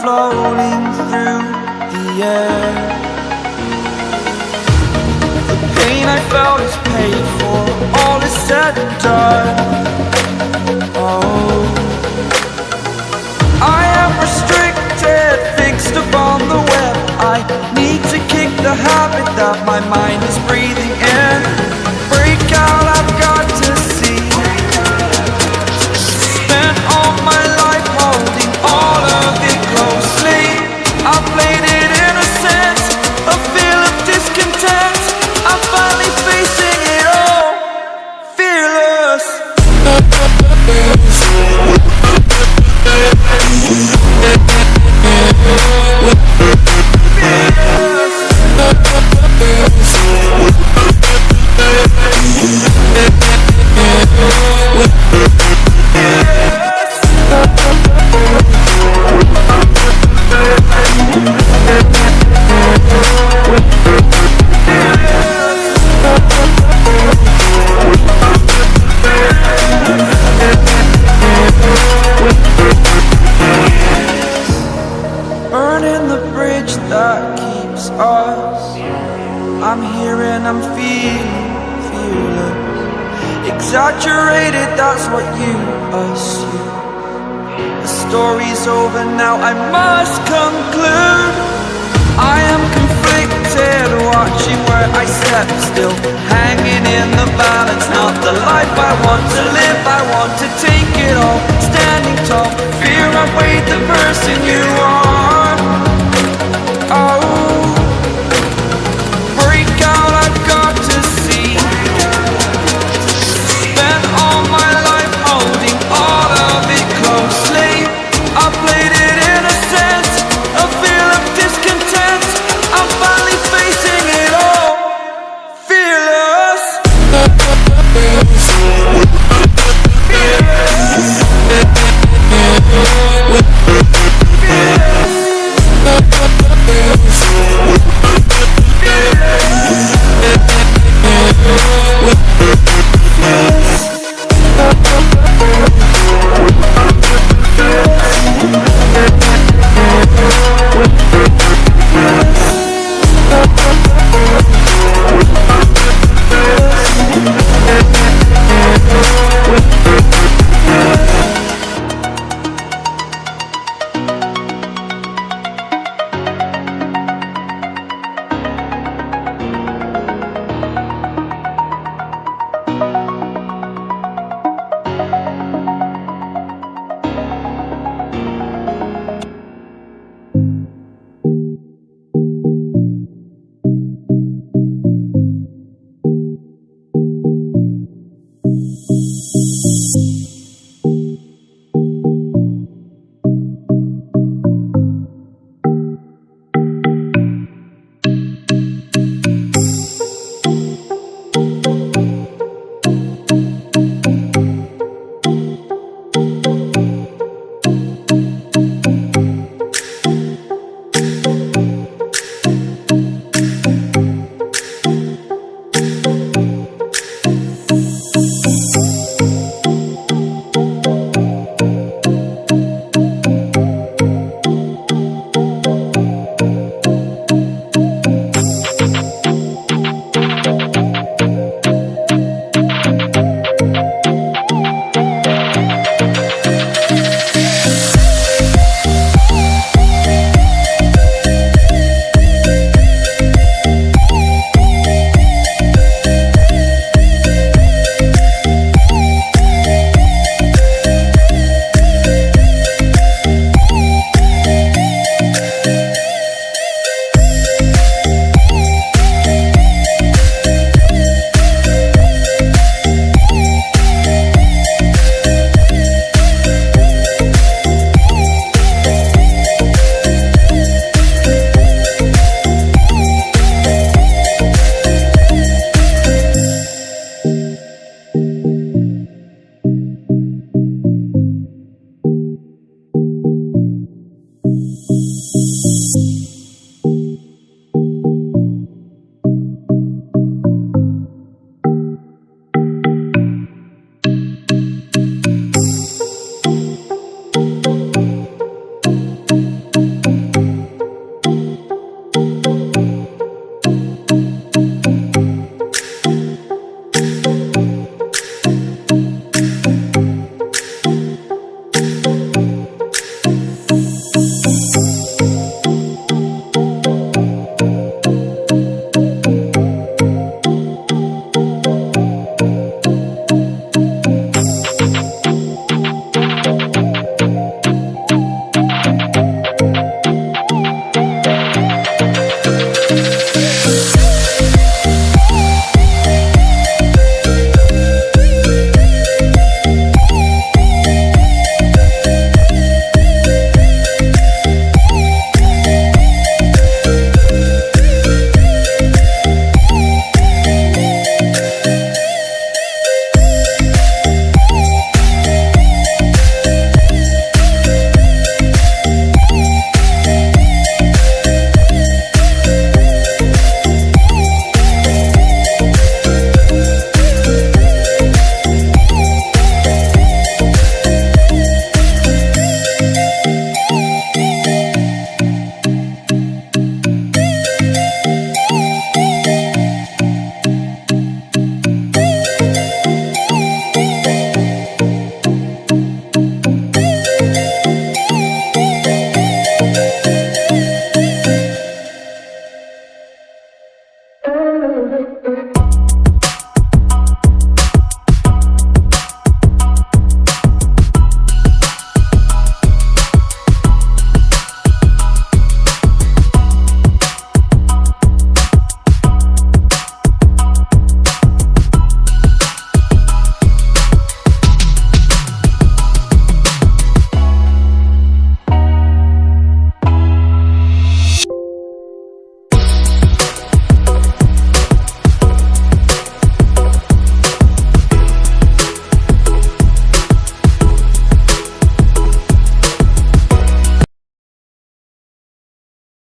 floating through the air. The pain I felt is paid for, all is said and done. Oh, I am restricted, fixed upon the web. I need to kick the habit that my mind is breathing in. Break out, I've got to see. Spent all my life holding all of it closely. I played it in a sense, a feel of discontent. I'm finally facing it all, fearless. Burning the bridge that keeps us. I'm here and I'm feeling fearless. Exaggerated, that's what you assume. The story's over now, I must conclude. I am conflicted, watching where I step still, hanging in the balance. Not the life I want to live, I want to take it all. Standing tall, fear I weighed the person you are.